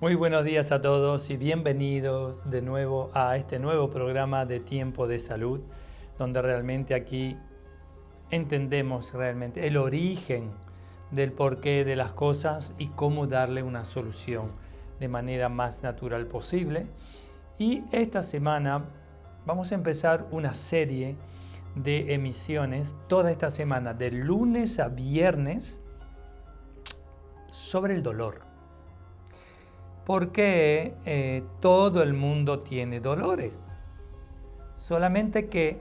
Muy buenos días a todos y bienvenidos de nuevo a este nuevo programa de Tiempo de Salud, donde realmente aquí entendemos realmente el origen del porqué de las cosas y cómo darle una solución de manera más natural posible. Y esta semana vamos a empezar una serie de emisiones toda esta semana, de lunes a viernes, sobre el dolor. Porque todo el mundo tiene dolores, solamente que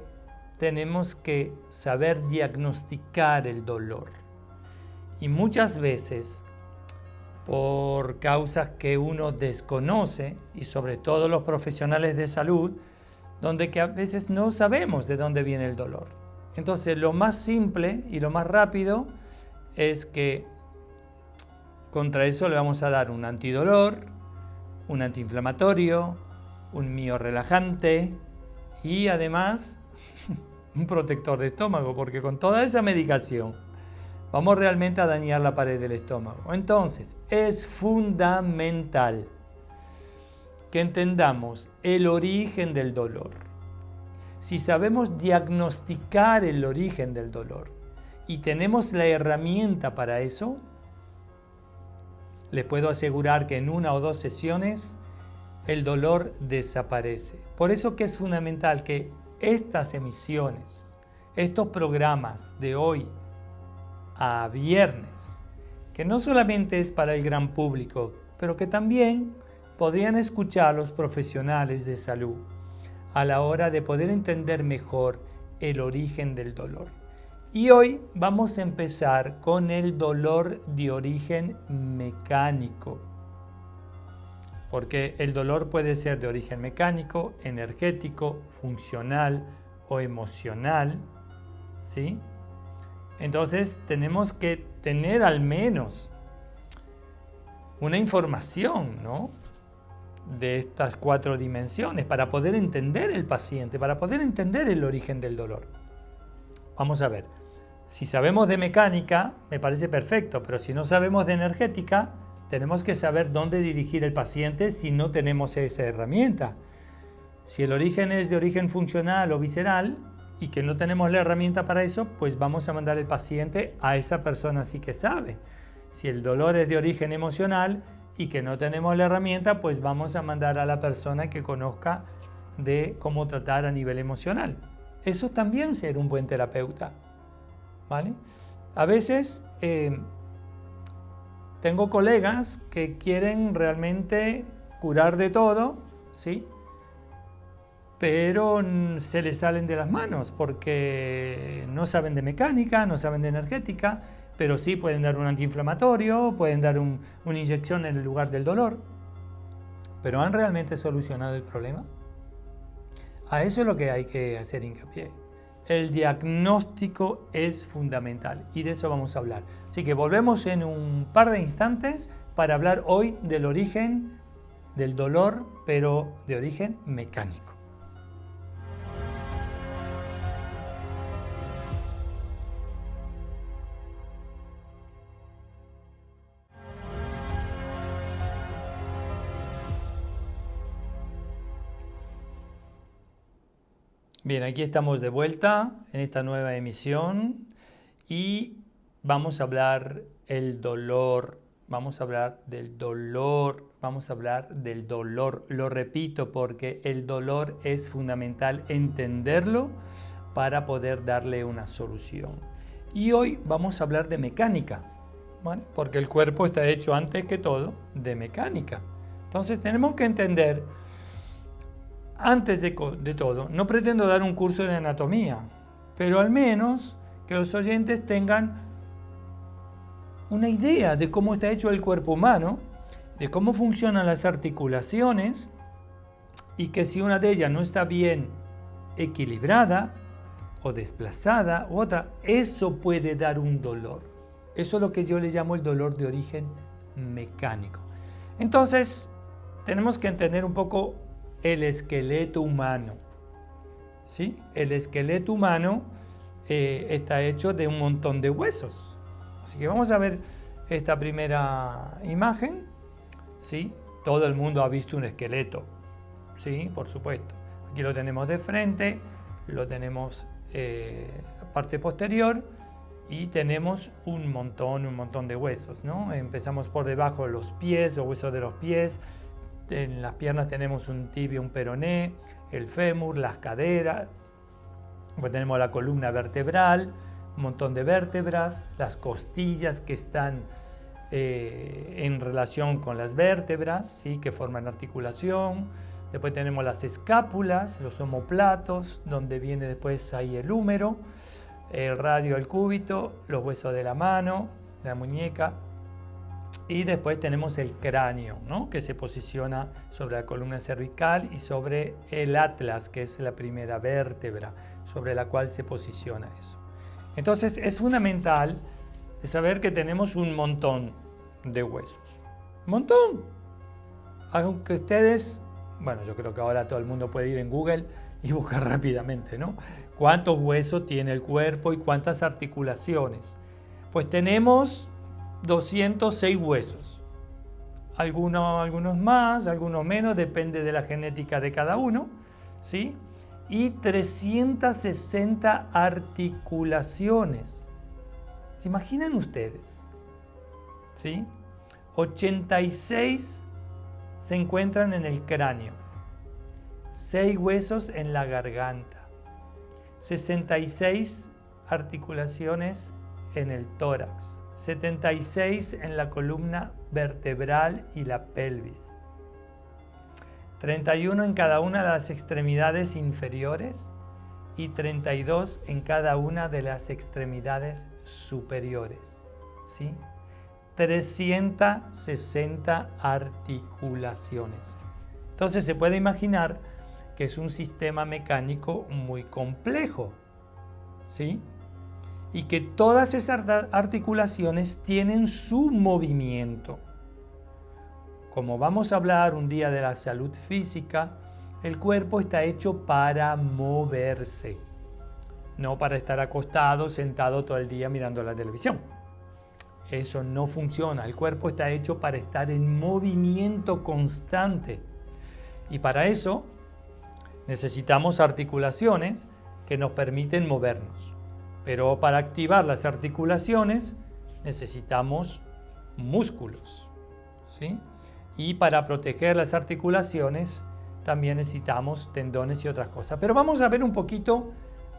tenemos que saber diagnosticar el dolor. Y muchas veces, por causas que uno desconoce, y sobre todo los profesionales de salud, donde que a veces no sabemos de dónde viene el dolor. Entonces, lo más simple y lo más rápido es que contra eso le vamos a dar un antidolor, un antiinflamatorio, un miorrelajante y además un protector de estómago, porque con toda esa medicación vamos realmente a dañar la pared del estómago. Entonces, es fundamental que entendamos el origen del dolor. Si sabemos diagnosticar el origen del dolor y tenemos la herramienta para eso, les puedo asegurar que en 1 o 2 sesiones el dolor desaparece. Por eso que es fundamental que estas emisiones, estos programas de hoy a viernes, que no solamente es para el gran público, pero que también podrían escuchar los profesionales de salud a la hora de poder entender mejor el origen del dolor. Y hoy vamos a empezar con el dolor de origen mecánico, porque el dolor puede ser de origen mecánico, energético, funcional o emocional, ¿sí? Entonces tenemos que tener al menos una información, ¿no?, de estas 4 dimensiones para poder entender el paciente, para poder entender el origen del dolor. Vamos a ver. Si sabemos de mecánica, me parece perfecto, pero si no sabemos de energética, tenemos que saber dónde dirigir el paciente si no tenemos esa herramienta. Si el origen es de origen funcional o visceral y que no tenemos la herramienta para eso, pues vamos a mandar el paciente a esa persona sí que sabe. Si el dolor es de origen emocional y que no tenemos la herramienta, pues vamos a mandar a la persona que conozca de cómo tratar a nivel emocional. Eso es también ser un buen terapeuta, ¿vale? A veces tengo colegas que quieren realmente curar de todo, ¿sí?, pero se les salen de las manos porque no saben de mecánica, no saben de energética, pero sí pueden dar un antiinflamatorio, pueden dar una inyección en el lugar del dolor, pero ¿han realmente solucionado el problema? A eso es lo que hay que hacer hincapié. El diagnóstico es fundamental y de eso vamos a hablar. Así que volvemos en un par de instantes para hablar hoy del origen del dolor, pero de origen mecánico. Bien, aquí estamos de vuelta en esta nueva emisión y vamos a hablar del dolor. Lo repito porque el dolor es fundamental entenderlo para poder darle una solución. Y hoy vamos a hablar de mecánica, ¿vale? Porque el cuerpo está hecho antes que todo de mecánica. Entonces tenemos que entender. Antes de todo, no pretendo dar un curso de anatomía, pero al menos que los oyentes tengan una idea de cómo está hecho el cuerpo humano, de cómo funcionan las articulaciones y que si una de ellas no está bien equilibrada o desplazada u otra, eso puede dar un dolor. Eso es lo que yo le llamo el dolor de origen mecánico. Entonces, tenemos que entender un poco el esqueleto humano, ¿sí? El esqueleto humano está hecho de un montón de huesos. Así que vamos a ver esta primera imagen, ¿sí? todo el mundo ha visto un esqueleto, ¿sí? Por supuesto. Aquí lo tenemos de frente, lo tenemos parte posterior y tenemos un montón de huesos, ¿no? Empezamos por debajo de los pies, los huesos de los pies. En las piernas tenemos un tibio, un peroné, el fémur, las caderas. Pues tenemos la columna vertebral, un montón de vértebras, las costillas que están en relación con las vértebras, ¿sí? Que forman articulación. Después tenemos las escápulas, los omóplatos, donde viene después ahí el húmero, el radio, el cúbito, los huesos de la mano, de la muñeca. Y después tenemos el cráneo, ¿no? Que se posiciona sobre la columna cervical y sobre el atlas, que es la primera vértebra sobre la cual se posiciona eso. Entonces es fundamental de saber que tenemos un montón de huesos. Un montón. Aunque ustedes, bueno, yo creo que ahora todo el mundo puede ir en Google y buscar rápidamente, ¿no? ¿Cuántos huesos tiene el cuerpo y cuántas articulaciones? Pues tenemos 206 huesos. Algunos más, algunos menos, depende de la genética de cada uno, ¿sí? Y 360 articulaciones. ¿Se imaginan ustedes? ¿Sí? 86 se encuentran en el cráneo, 6 huesos en la garganta, 66 articulaciones en el tórax, 76 en la columna vertebral y la pelvis, 31 en cada una de las extremidades inferiores y 32 en cada una de las extremidades superiores, ¿sí? 360 articulaciones. Entonces se puede imaginar que es un sistema mecánico muy complejo, ¿sí? Y que todas esas articulaciones tienen su movimiento. Como vamos a hablar un día de la salud física, el cuerpo está hecho para moverse, no para estar acostado, sentado todo el día mirando la televisión. Eso no funciona. El cuerpo está hecho para estar en movimiento constante. Y para eso necesitamos articulaciones que nos permiten movernos. Pero para activar las articulaciones necesitamos músculos, ¿sí? Y para proteger las articulaciones también necesitamos tendones y otras cosas. Pero vamos a ver un poquito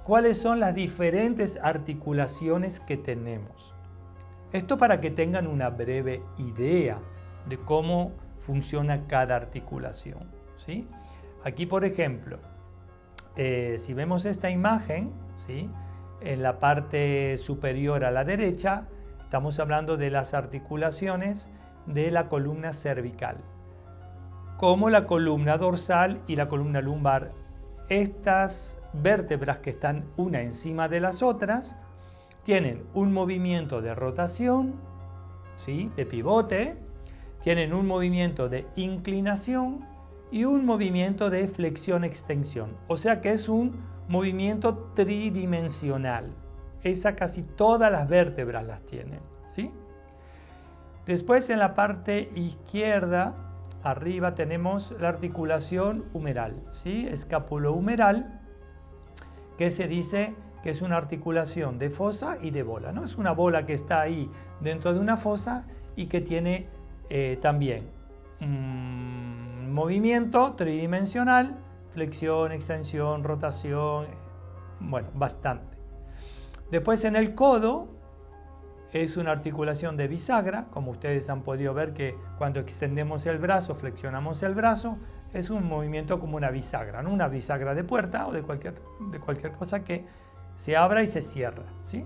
cuáles son las diferentes articulaciones que tenemos. Esto para que tengan una breve idea de cómo funciona cada articulación, ¿sí? Aquí, por ejemplo, si vemos esta imagen, ¿sí? En la parte superior a la derecha, estamos hablando de las articulaciones de la columna cervical, como la columna dorsal y la columna lumbar. Estas vértebras que están una encima de las otras tienen un movimiento de rotación, ¿sí? De pivote, tienen un movimiento de inclinación y un movimiento de flexión-extensión. O sea que es un movimiento tridimensional. Esa casi todas las vértebras las tienen, ¿sí? Después en la parte izquierda, arriba tenemos la articulación humeral, ¿sí? Escapulohumeral, que se dice que es una articulación de fosa y de bola, ¿no? Es una bola que está ahí dentro de una fosa y que tiene también un movimiento tridimensional, flexión, extensión, rotación, bueno, bastante. Después en el codo es una articulación de bisagra, como ustedes han podido ver que cuando extendemos el brazo, flexionamos el brazo, es un movimiento como una bisagra, ¿no? Una bisagra de puerta o de cualquier cosa que se abra y se cierra, ¿sí?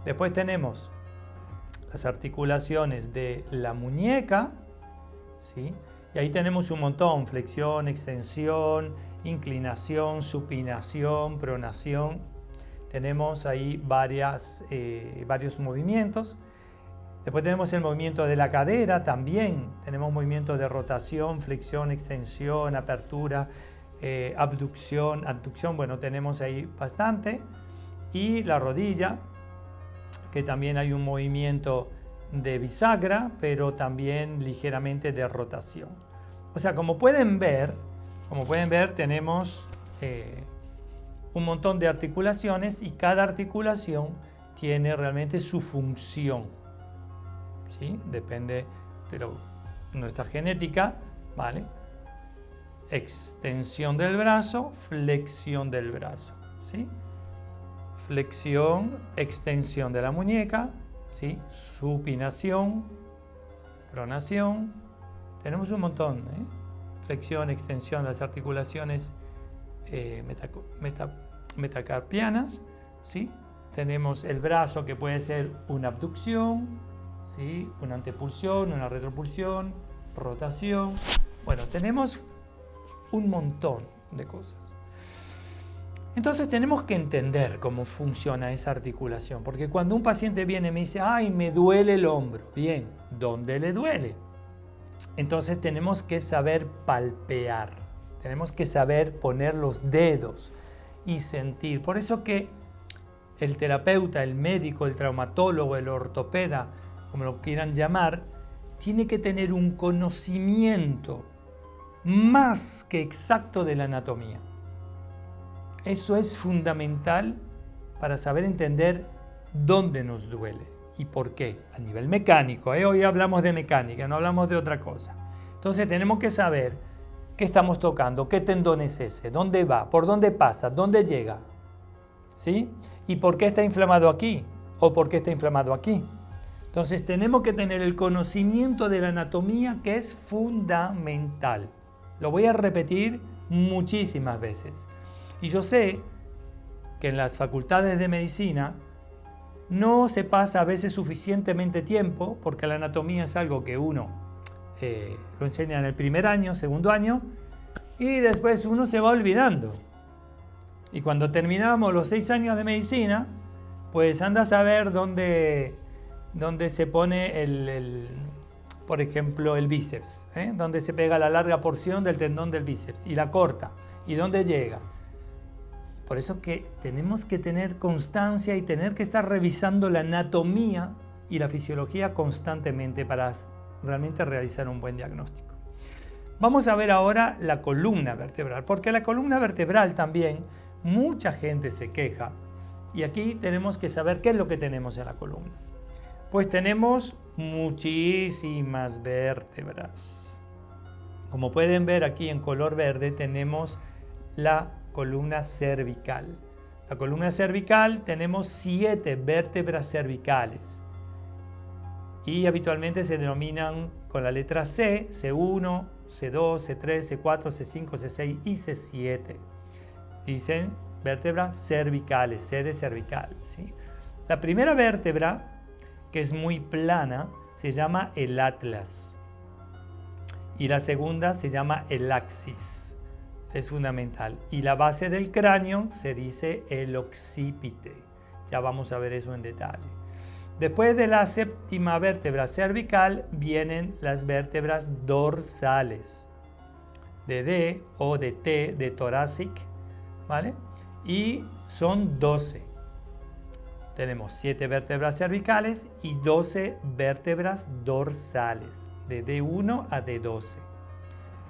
Después tenemos las articulaciones de la muñeca, ¿sí? Y ahí tenemos un montón: flexión, extensión, inclinación, supinación, pronación. Tenemos ahí varios movimientos. Después tenemos el movimiento de la cadera también. Tenemos movimientos de rotación, flexión, extensión, apertura, abducción. Bueno, tenemos ahí bastante. Y la rodilla, que también hay un movimiento de bisagra, pero también ligeramente de rotación. O sea, como pueden ver, tenemos un montón de articulaciones y cada articulación tiene realmente su función, ¿sí? Depende de nuestra genética, ¿vale? Extensión del brazo, flexión del brazo, ¿sí? Flexión, extensión de la muñeca, ¿sí? Supinación, pronación. Tenemos un montón, flexión, extensión de las articulaciones metacarpianas, ¿sí? Tenemos el brazo que puede ser una abducción, ¿sí? Una antepulsión, una retropulsión, rotación. Bueno, tenemos un montón de cosas. Entonces tenemos que entender cómo funciona esa articulación, porque cuando un paciente viene y me dice, ay, me duele el hombro, bien, ¿dónde le duele? Entonces tenemos que saber palpear, tenemos que saber poner los dedos y sentir. Por eso que el terapeuta, el médico, el traumatólogo, el ortopeda, como lo quieran llamar, tiene que tener un conocimiento más que exacto de la anatomía. Eso es fundamental para saber entender dónde nos duele y por qué, a nivel mecánico. Hoy hablamos de mecánica, no hablamos de otra cosa. Entonces tenemos que saber qué estamos tocando, qué tendón es ese, dónde va, por dónde pasa, dónde llega, ¿sí? Y por qué está inflamado aquí o por qué está inflamado aquí. Entonces tenemos que tener el conocimiento de la anatomía, que es fundamental. Lo voy a repetir muchísimas veces. Y yo sé que en las facultades de medicina no se pasa a veces suficientemente tiempo, porque la anatomía es algo que uno lo enseña en el primer año, segundo año, y después uno se va olvidando. Y cuando terminamos los 6 años de medicina, pues anda a saber dónde se pone por ejemplo, el bíceps, dónde se pega la larga porción del tendón del bíceps y la corta, y dónde llega. Por eso que tenemos que tener constancia y tener que estar revisando la anatomía y la fisiología constantemente para realmente realizar un buen diagnóstico. Vamos a ver ahora la columna vertebral, porque la columna vertebral también mucha gente se queja, y aquí tenemos que saber qué es lo que tenemos en la columna. Pues tenemos muchísimas vértebras. Como pueden ver aquí en color verde tenemos la columna cervical. La columna cervical tenemos 7 vértebras cervicales y habitualmente se denominan con la letra C, C1, C2, C3, C4, C5, C6 y C7. Dicen vértebras cervicales, C de cervical, ¿sí? La primera vértebra, que es muy plana, se llama el atlas y la segunda se llama el axis. Es fundamental. Y la base del cráneo se dice el occipite. Ya vamos a ver eso en detalle. Después de la séptima vértebra cervical vienen las vértebras dorsales, de D o de T, de thoracic, ¿vale? Y son 12. Tenemos 7 vértebras cervicales y 12 vértebras dorsales, de D1 a D12.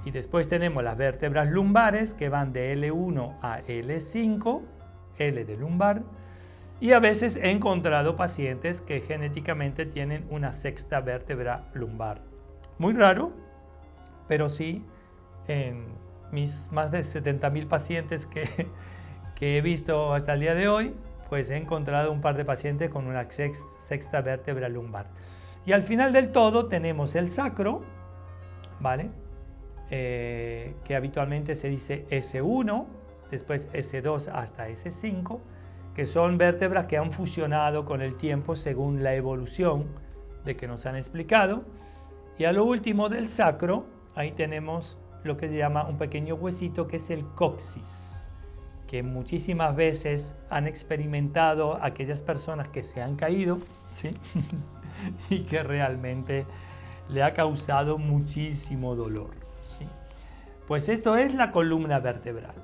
Y después tenemos las vértebras lumbares que van de L1 a L5, L de lumbar, y a veces he encontrado pacientes que genéticamente tienen una sexta vértebra lumbar. Muy raro, pero sí en mis más de 70.000 pacientes que he visto hasta el día de hoy, pues he encontrado un par de pacientes con una sexta vértebra lumbar. Y al final del todo tenemos el sacro, ¿vale? Que habitualmente se dice S1, después S2 hasta S5, que son vértebras que han fusionado con el tiempo según la evolución de que nos han explicado. Y a lo último del sacro, ahí tenemos lo que se llama un pequeño huesito que es el coxis, que muchísimas veces han experimentado aquellas personas que se han caído, ¿sí? Y que realmente le ha causado muchísimo dolor, ¿sí? Pues esto es la columna vertebral.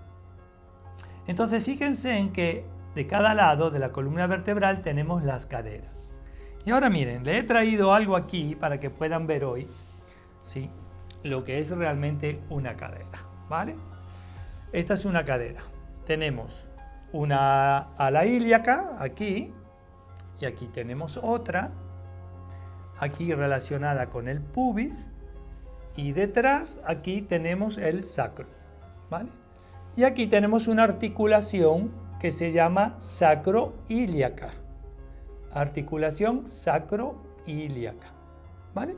Entonces fíjense en que de cada lado de la columna vertebral tenemos las caderas. Y ahora miren, le he traído algo aquí para que puedan ver hoy, ¿sí? lo que es realmente una cadera, ¿vale? Esta es una cadera. Tenemos una ala ilíaca aquí, y aquí tenemos otra, aquí relacionada con el pubis, y detrás aquí tenemos el sacro, ¿vale? Y aquí tenemos una articulación que se llama sacroilíaca. Articulación sacroilíaca, ¿vale?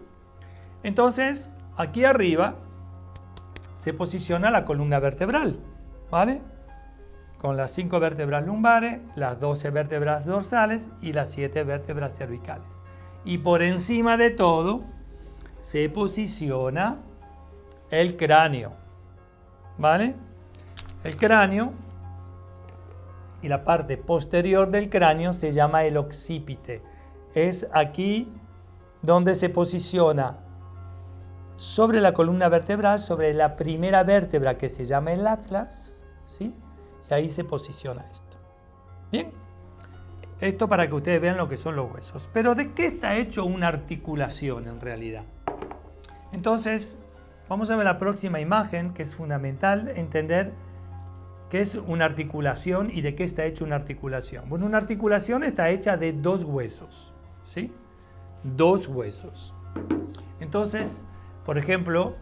Entonces, aquí arriba se posiciona la columna vertebral, ¿vale? Con las 5 vértebras lumbares, las 12 vértebras dorsales y las 7 vértebras cervicales. Y por encima de todo se posiciona el cráneo, ¿vale? El cráneo y la parte posterior del cráneo se llama el occipite. Es aquí donde se posiciona sobre la columna vertebral, sobre la primera vértebra que se llama el atlas, ¿sí? Y ahí se posiciona esto. Bien, esto para que ustedes vean lo que son los huesos. Pero ¿de qué está hecho una articulación en realidad? Entonces, vamos a ver la próxima imagen, que es fundamental entender qué es una articulación y de qué está hecha una articulación. Bueno, una articulación está hecha de 2 huesos, ¿sí? 2 huesos. Entonces, por ejemplo,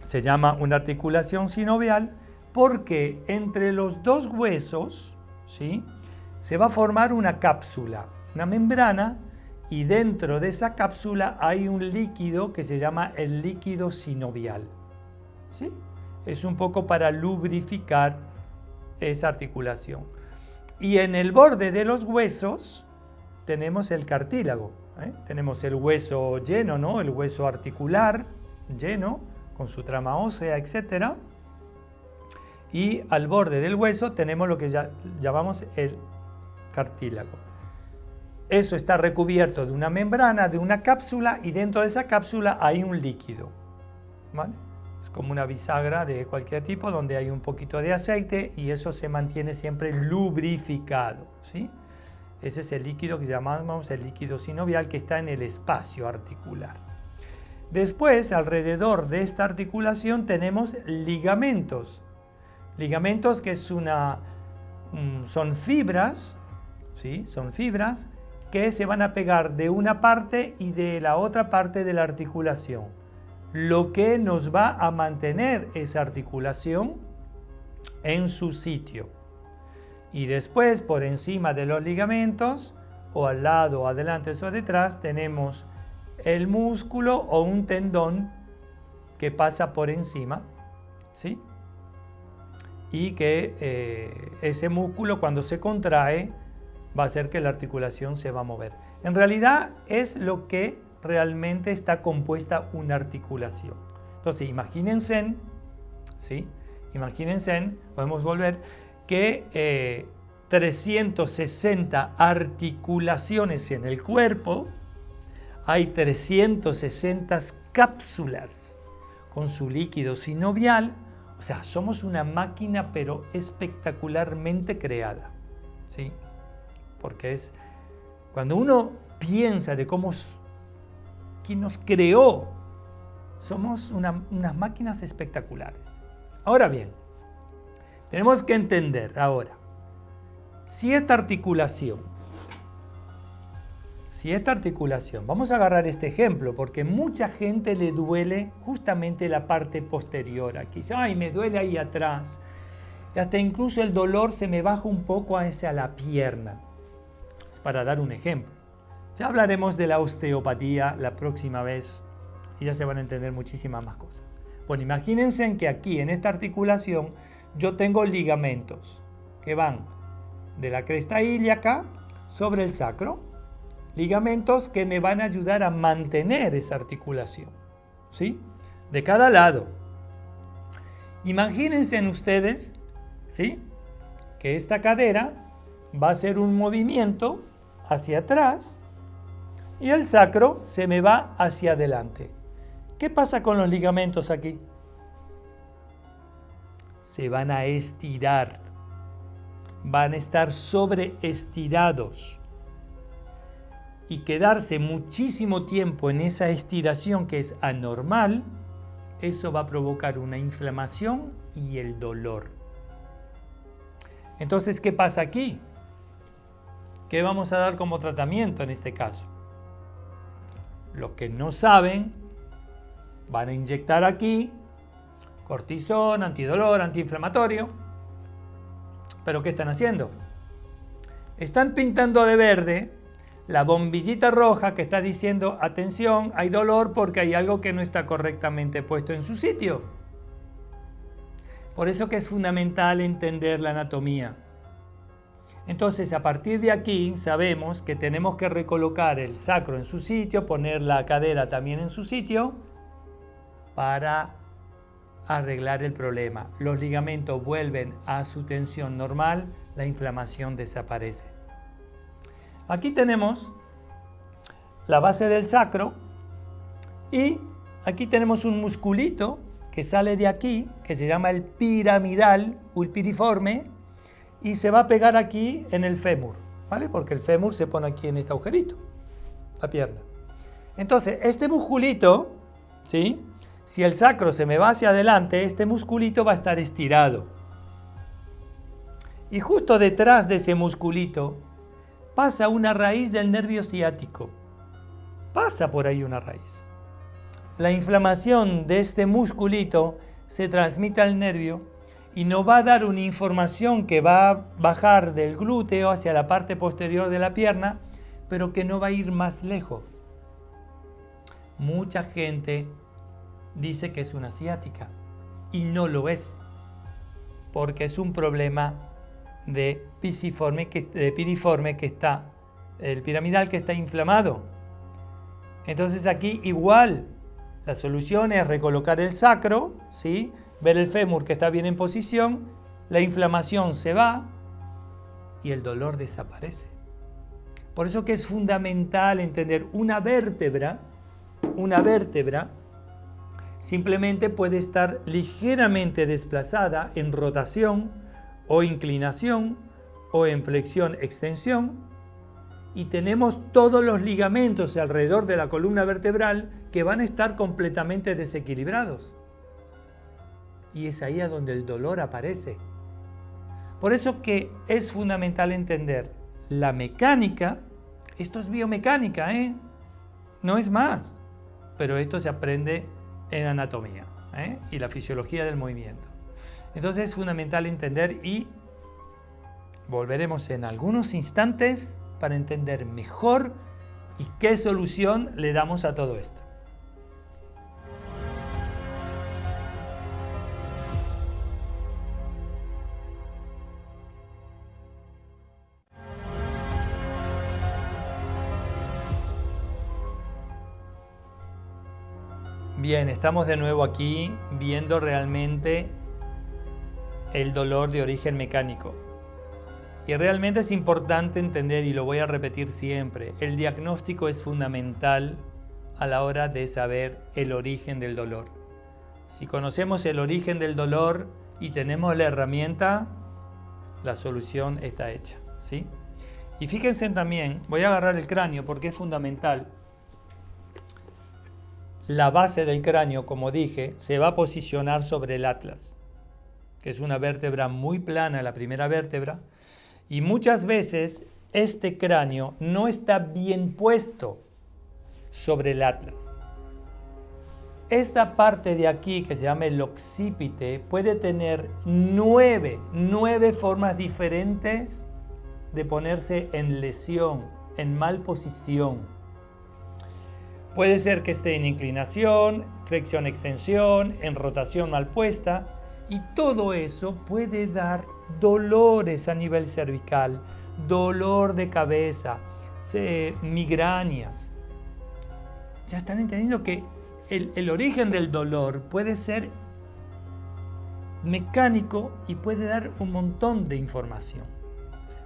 se llama una articulación sinovial porque entre los 2 huesos, ¿sí?, se va a formar una cápsula, una membrana, y dentro de esa cápsula hay un líquido que se llama el líquido sinovial, ¿sí? Es un poco para lubrificar esa articulación. Y en el borde de los huesos tenemos el cartílago, ¿eh? Tenemos el hueso lleno, ¿no? El hueso articular lleno, con su trama ósea, etc. Y al borde del hueso tenemos lo que llamamos el cartílago. Eso está recubierto de una membrana, de una cápsula, y dentro de esa cápsula hay un líquido, ¿vale? Es como una bisagra de cualquier tipo donde hay un poquito de aceite y eso se mantiene siempre lubrificado, ¿sí? Ese es el líquido que llamamos el líquido sinovial, que está en el espacio articular. Después, alrededor de esta articulación tenemos ligamentos. Ligamentos que son fibras, ¿sí? Son fibras que se van a pegar de una parte y de la otra parte de la articulación, lo que nos va a mantener esa articulación en su sitio. Y después, por encima de los ligamentos, o al lado, adelante o detrás, tenemos el músculo o un tendón que pasa por encima, ¿sí? Y que ese músculo, cuando se contrae, va a hacer que la articulación se va a mover. En realidad es lo que realmente está compuesta una articulación. Entonces, imagínense, ¿sí? Imagínense, podemos volver, que 360 articulaciones en el cuerpo, hay 360 cápsulas con su líquido sinovial. O sea, somos una máquina, pero espectacularmente creada, ¿sí? Porque es cuando uno piensa de quién nos creó, somos unas máquinas espectaculares. Ahora bien, tenemos que entender ahora, si esta articulación, vamos a agarrar este ejemplo, porque mucha gente le duele justamente la parte posterior. Aquí dice, ay, me duele ahí atrás. Y hasta incluso el dolor se me baja un poco hacia la pierna. Es para dar un ejemplo. Ya hablaremos de la osteopatía la próxima vez y ya se van a entender muchísimas más cosas. Bueno, imagínense que aquí en esta articulación yo tengo ligamentos que van de la cresta ilíaca sobre el sacro, ligamentos que me van a ayudar a mantener esa articulación, ¿sí? De cada lado. Imagínense ustedes, ¿sí?, que esta cadera va a hacer un movimiento hacia atrás y el sacro se me va hacia adelante. ¿Qué pasa con los ligamentos aquí? Se van a estirar, van a estar sobreestirados, y quedarse muchísimo tiempo en esa estiración que es anormal eso va a provocar una inflamación y el dolor. Entonces, ¿qué pasa aquí? ¿Qué vamos a dar como tratamiento en este caso? Los que no saben van a inyectar aquí cortisona, antidolor, antiinflamatorio. ¿Pero qué están haciendo? Están pintando de verde la bombillita roja que está diciendo, atención, hay dolor porque hay algo que no está correctamente puesto en su sitio. Por eso que es fundamental entender la anatomía. Entonces, a partir de aquí sabemos que tenemos que recolocar el sacro en su sitio, poner la cadera también en su sitio para arreglar el problema. Los ligamentos vuelven a su tensión normal, la inflamación desaparece. Aquí tenemos la base del sacro y aquí tenemos un musculito que sale de aquí, que se llama el piramidal o el piriforme, y se va a pegar aquí en el fémur, ¿vale? Porque el fémur se pone aquí en este agujerito, la pierna. Entonces, este musculito, ¿sí? Si el sacro se me va hacia adelante, este musculito va a estar estirado. Y justo detrás de ese musculito pasa una raíz del nervio ciático. Pasa por ahí una raíz. La inflamación de este musculito se transmite al nervio y nos va a dar una información que va a bajar del glúteo hacia la parte posterior de la pierna, pero que no va a ir más lejos. Mucha gente dice que es una ciática y no lo es, porque es un problema de piriforme que está, el piramidal que está inflamado. Entonces aquí igual, la solución es recolocar el sacro, ¿sí? Ver el fémur que está bien en posición, la inflamación se va y el dolor desaparece. Por eso que es fundamental entender una vértebra simplemente puede estar ligeramente desplazada en rotación o inclinación o en flexión-extensión y tenemos todos los ligamentos alrededor de la columna vertebral que van a estar completamente desequilibrados. Y es ahí a donde el dolor aparece. Por eso que es fundamental entender la mecánica. Esto es biomecánica, no es más. Pero esto se aprende en anatomía y la fisiología del movimiento. Entonces es fundamental entender y volveremos en algunos instantes para entender mejor y qué solución le damos a todo esto. Bien, estamos de nuevo aquí viendo realmente el dolor de origen mecánico. Y realmente es importante entender, y lo voy a repetir siempre, el diagnóstico es fundamental a la hora de saber el origen del dolor. Si conocemos el origen del dolor y tenemos la herramienta, la solución está hecha, ¿sí? Y fíjense también, voy a agarrar el cráneo porque es fundamental. La base del cráneo, como dije, se va a posicionar sobre el atlas, que es una vértebra muy plana, la primera vértebra, y muchas veces este cráneo no está bien puesto sobre el atlas. Esta parte de aquí, que se llama el occipite, puede tener nueve formas diferentes de ponerse en lesión, en mal posición. Puede ser que esté en inclinación, flexión-extensión, en rotación mal puesta, y todo eso puede dar dolores a nivel cervical, dolor de cabeza, migrañas. Ya están entendiendo que el origen del dolor puede ser mecánico y puede dar un montón de información.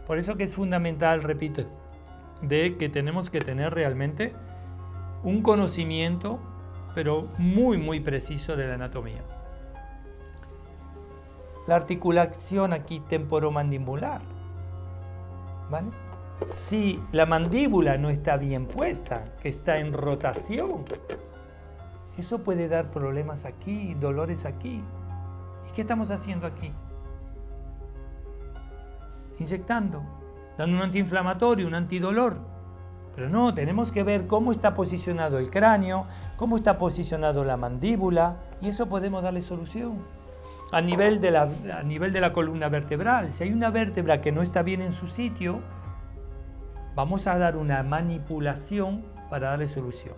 Por eso que es fundamental, repito, de que tenemos que tener realmente un conocimiento, pero muy preciso de la anatomía. La articulación aquí temporomandibular, ¿vale? Si la mandíbula no está bien puesta, que está en rotación, Eso puede dar problemas aquí, dolores aquí. ¿Y qué estamos haciendo aquí? Inyectando, dando un antiinflamatorio, un antidolor. Pero no, tenemos que ver cómo está posicionado el cráneo, cómo está posicionado la mandíbula, y eso podemos darle solución. A nivel de la columna vertebral, si hay una vértebra que no está bien en su sitio, vamos a dar una manipulación para darle solución.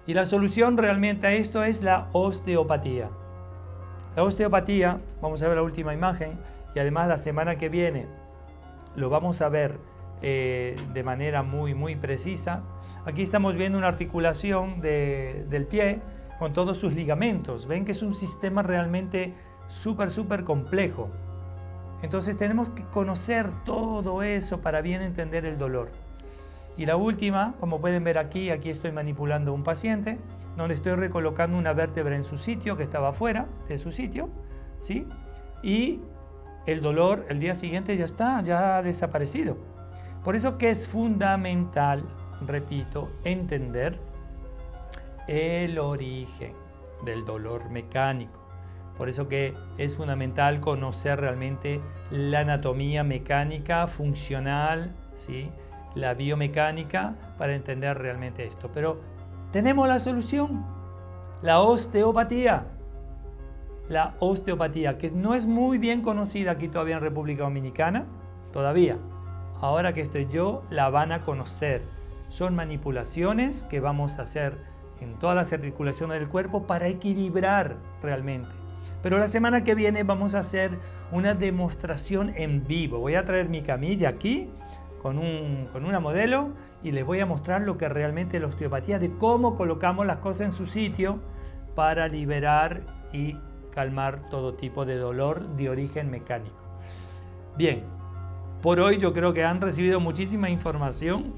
Y la solución realmente a esto es la osteopatía. La osteopatía, vamos a ver la última imagen, y además la semana que viene lo vamos a ver de manera muy precisa. Aquí estamos viendo una articulación del pie con todos sus ligamentos. Ven que es un sistema realmente súper complejo. Entonces tenemos que conocer todo eso para bien entender el dolor. Y la última, como pueden ver aquí estoy manipulando a un paciente, donde estoy recolocando una vértebra en su sitio, que estaba fuera de su sitio, ¿sí? Y el dolor el día siguiente ya ha desaparecido. Por eso que es fundamental, repito, entender el origen del dolor mecánico. Por eso que es fundamental conocer realmente la anatomía mecánica, funcional, ¿sí? La biomecánica, para entender realmente esto. Pero tenemos la solución, la osteopatía. La osteopatía, que no es muy bien conocida aquí todavía en República Dominicana, todavía. Ahora que estoy yo, la van a conocer. Son manipulaciones que vamos a hacer en todas las articulaciones del cuerpo para equilibrar realmente. Pero la semana que viene vamos a hacer una demostración en vivo. Voy a traer mi camilla aquí con una modelo y les voy a mostrar lo que realmente es la osteopatía, de cómo colocamos las cosas en su sitio para liberar y calmar todo tipo de dolor de origen mecánico. Bien, por hoy yo creo que han recibido muchísima información.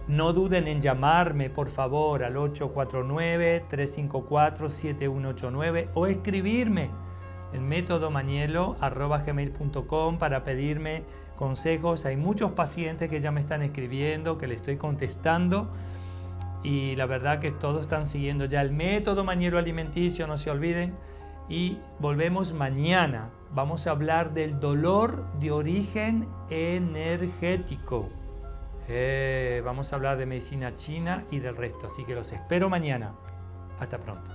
No duden en llamarme, por favor, al 849-354-7189 o escribirme en métodomanielo@gmail.com para pedirme consejos. Hay muchos pacientes que ya me están escribiendo, que le estoy contestando, y la verdad que todos están siguiendo ya el método Manielo alimenticio, no se olviden. Y volvemos mañana. Vamos a hablar del dolor de origen energético. Vamos a hablar de medicina china y del resto. Así que los espero mañana. Hasta pronto.